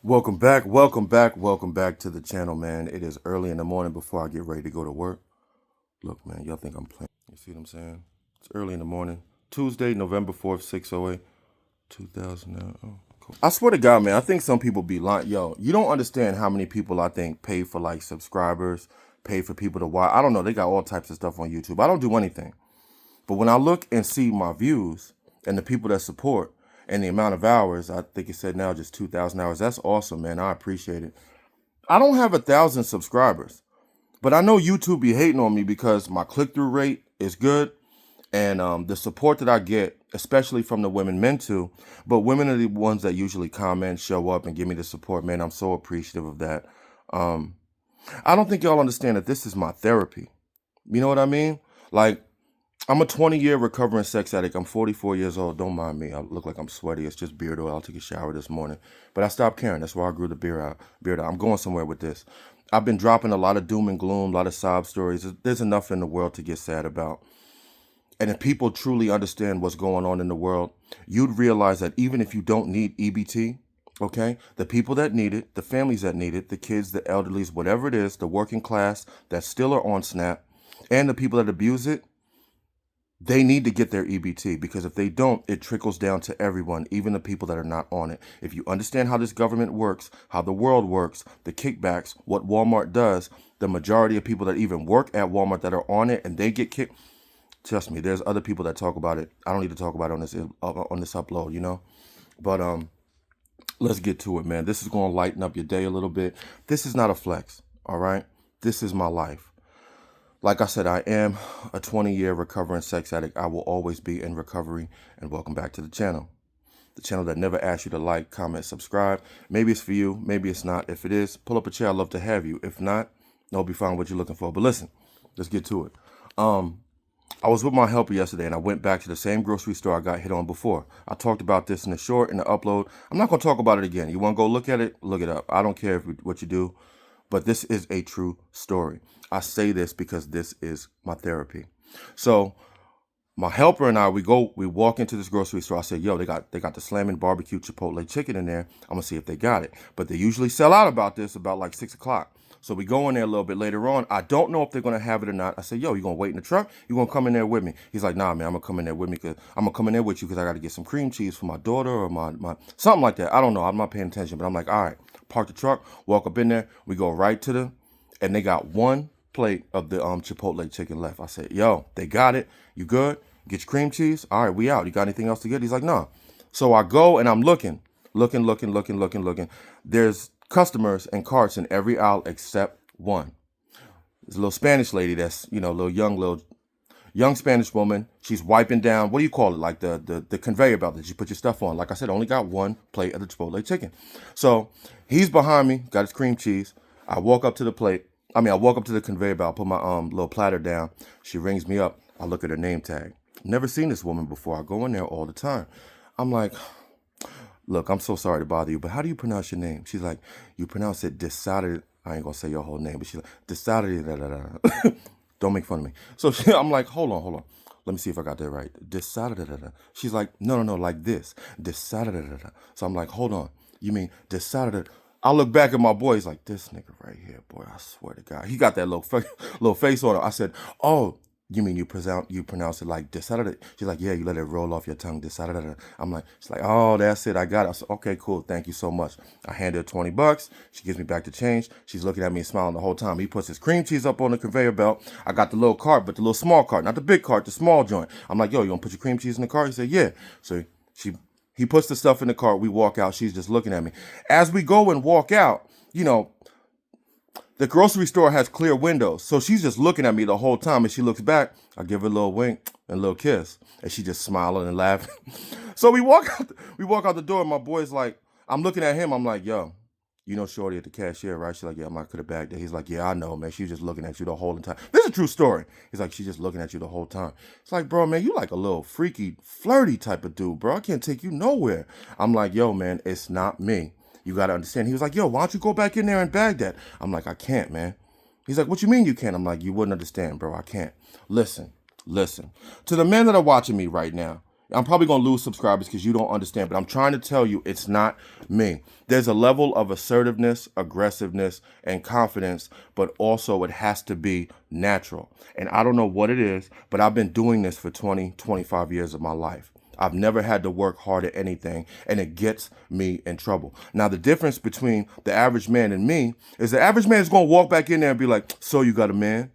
Welcome back, welcome back, welcome back to the channel, man. It is early in the morning before I get ready to go to work. Look, man, y'all think I'm playing. You see what I'm saying? It's early in the morning. Tuesday, November 4th, 6:08, 2009. Oh, cool. I swear to God, man, I think some people be lying. Yo, you don't understand how many people I think pay for like subscribers, pay for people to watch. I don't know. They got all types of stuff on YouTube. I don't do anything. But when I look and see my views and the people that support, and the amount of hours, I think it said now just 2,000 hours. That's awesome, man. I appreciate it. I don't have 1,000 subscribers, but I know YouTube be hating on me because my click-through rate is good. And the support that I get, especially from the women, men too, but women are the ones that usually comment, show up, and give me the support. Man, I'm so appreciative of that. I don't think y'all understand that this is my therapy. You know what I mean? Like, I'm a 20-year recovering sex addict. I'm 44 years old. Don't mind me. I look like I'm sweaty. It's just beard oil. I'll take a shower this morning. But I stopped caring. That's why I grew the beard out. I'm going somewhere with this. I've been dropping a lot of doom and gloom, a lot of sob stories. There's enough in the world to get sad about. And if people truly understand what's going on in the world, you'd realize that even if you don't need EBT, okay, the people that need it, the families that need it, the kids, the elderlies, whatever it is, the working class that still are on SNAP, and the people that abuse it, they need to get their EBT, because if they don't, it trickles down to everyone, even the people that are not on it. If you understand how this government works, how the world works, the kickbacks, what Walmart does, the majority of people that even work at Walmart that are on it and they get kicked, trust me, there's other people that talk about it. I don't need to talk about it on this upload, you know? But let's get to it, man. This is going to lighten up your day a little bit. This is not a flex, all right? This is my life. Like I said, I am a 20-year recovering sex addict. I will always be in recovery, and welcome back to the channel. The channel that never asks you to like, comment, subscribe. Maybe it's for you, maybe it's not. If it is, pull up a chair. I'd love to have you. If not, no, be fine what you're looking for. But listen, let's get to it. I was with my helper yesterday, and I went back to the same grocery store I got hit on before. I talked about this in the short, in the upload. I'm not going to talk about it again. You want to go look at it? Look it up. I don't care what you do, but this is a true story. I say this because this is my therapy. So my helper and I, we walk into this grocery store. I said, yo, they got the slamming barbecue Chipotle chicken in there. I'm gonna see if they got it. But they usually sell out about like 6 o'clock. So we go in there a little bit later on. I don't know if they're gonna have it or not. I said, yo, you gonna wait in the truck? You gonna come in there with me? He's like, nah, man, I'm gonna come in there with me because I'm gonna come in there with you because I gotta get some cream cheese for my daughter or my something like that. I don't know. I'm not paying attention, but I'm like, all right, park the truck, walk up in there. We go right to and they got one plate of the Chipotle chicken left. I said, yo, they got it. You good? Get your cream cheese? All right, we out. You got anything else to get? He's like, no. So I go and I'm looking. There's customers and carts in every aisle except one. There's a little Spanish lady that's, you know, little young Spanish woman. She's wiping down, what do you call it? Like the conveyor belt that you put your stuff on. Like I said, only got one plate of the Chipotle chicken. So he's behind me, got his cream cheese. I walk up to the plate. I walk up to the conveyor belt, put my little platter down. She rings me up. I look at her name tag. Never seen this woman before. I go in there all the time. I'm like, look, I'm so sorry to bother you, but how do you pronounce your name? She's like, you pronounce it decided. I ain't gonna say your whole name, but she's like, decided. Don't make fun of me. So I'm like, hold on. Let me see if I got that right. Decided. She's like, no, like this. Decided. So I'm like, hold on. You mean decided? I look back at my boy. He's like, this nigga right here, boy. I swear to God, he got that little face on him. I said, oh, you mean you pronounce it like decided? She's like, yeah, you let it roll off your tongue. Decided. I'm like, she's like, oh, that's it. I got it. I said, okay, cool. Thank you so much. I handed her $20. She gives me back the change. She's looking at me and smiling the whole time. He puts his cream cheese up on the conveyor belt. I got the little cart, but the little small cart, not the big cart, the small joint. I'm like, yo, you gonna put your cream cheese in the cart? He said, yeah. So he puts the stuff in the cart. We walk out. She's just looking at me. As we go and walk out, you know, the grocery store has clear windows. So she's just looking at me the whole time. And she looks back. I give her a little wink and a little kiss. And she just smiling and laughing. So we walk out the door. And my boy's like, I'm looking at him. I'm like, yo, you know Shorty at the cashier, right? She's like, yeah, I could have bagged it. He's like, yeah, I know, man. She was just looking at you the whole time. This is a true story. He's like, she's just looking at you the whole time. It's like, bro, man, you like a little freaky, flirty type of dude, bro. I can't take you nowhere. I'm like, yo, man, it's not me. You got to understand. He was like, yo, why don't you go back in there and bag that? I'm like, I can't, man. He's like, what you mean you can't? I'm like, you wouldn't understand, bro. I can't. Listen. To the men that are watching me right now, I'm probably going to lose subscribers because you don't understand, but I'm trying to tell you it's not me. There's a level of assertiveness, aggressiveness, and confidence, but also it has to be natural. And I don't know what it is, but I've been doing this for 20, 25 years of my life. I've never had to work hard at anything, and it gets me in trouble. Now, the difference between the average man and me is the average man is going to walk back in there and be like, so you got a man?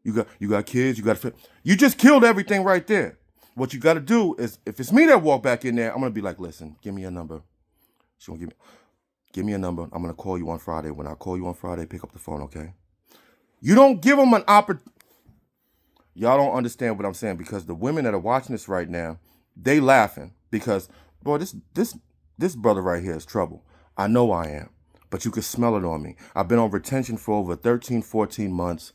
You got kids? You got you just killed everything right there. What you got to do is, if it's me that walk back in there, I'm going to be like, listen, give me a number. She going to give me a number. I'm going to call you on Friday. When I call you on Friday, pick up the phone, okay? You don't give them an opportunity. Y'all don't understand what I'm saying, because the women that are watching this right now, they laughing because, boy, this brother right here is trouble. I know I am, but you can smell it on me. I've been on retention for over 13, 14 months.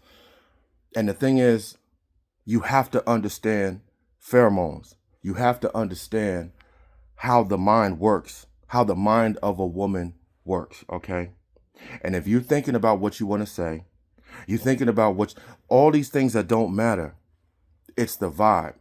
And the thing is, you have to understand pheromones. You have to understand how the mind works, how the mind of a woman works, okay? And if you're thinking about what you want to say, you're thinking about all these things that don't matter, it's the vibe.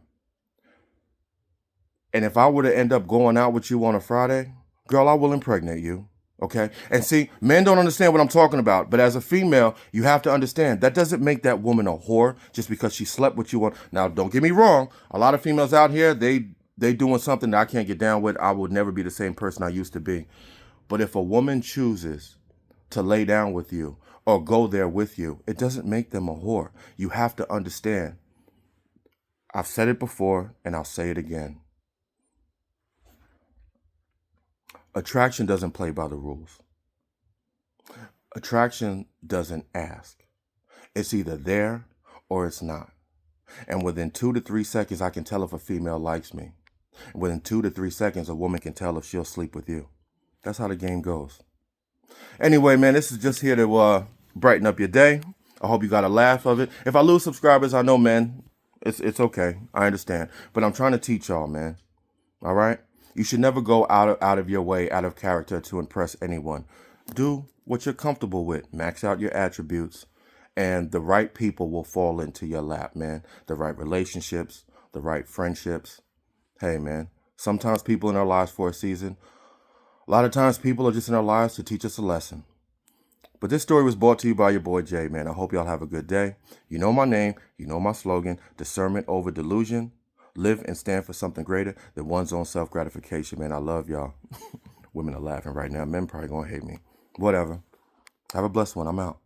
And if I were to end up going out with you on a Friday, girl, I will impregnate you. Okay. And see, men don't understand what I'm talking about. But as a female, you have to understand that doesn't make that woman a whore just because she slept with you on. Now, don't get me wrong. A lot of females out here, they doing something that I can't get down with. I would never be the same person I used to be. But if a woman chooses to lay down with you or go there with you, it doesn't make them a whore. You have to understand. I've said it before and I'll say it again. Attraction doesn't play by the rules. Attraction doesn't ask. It's either there or it's not. And within 2 to 3 seconds, I can tell if a female likes me. Within 2 to 3 seconds, a woman can tell if she'll sleep with you. That's how the game goes. Anyway, man, this is just here to brighten up your day. I hope you got a laugh of it. If I lose subscribers, I know, man, it's okay. I understand. But I'm trying to teach y'all, man. All right? You should never go out of your way, out of character to impress anyone. Do what you're comfortable with. Max out your attributes, and the right people will fall into your lap, man. The right relationships, the right friendships. Hey, man, sometimes people in our lives for a season. A lot of times people are just in our lives to teach us a lesson. But this story was brought to you by your boy Jay, man. I hope y'all have a good day. You know my name. You know my slogan. Discernment over delusion. Live and stand for something greater than one's own self-gratification, man. I love y'all. Women are laughing right now. Men probably gonna hate me. Whatever. Have a blessed one. I'm out.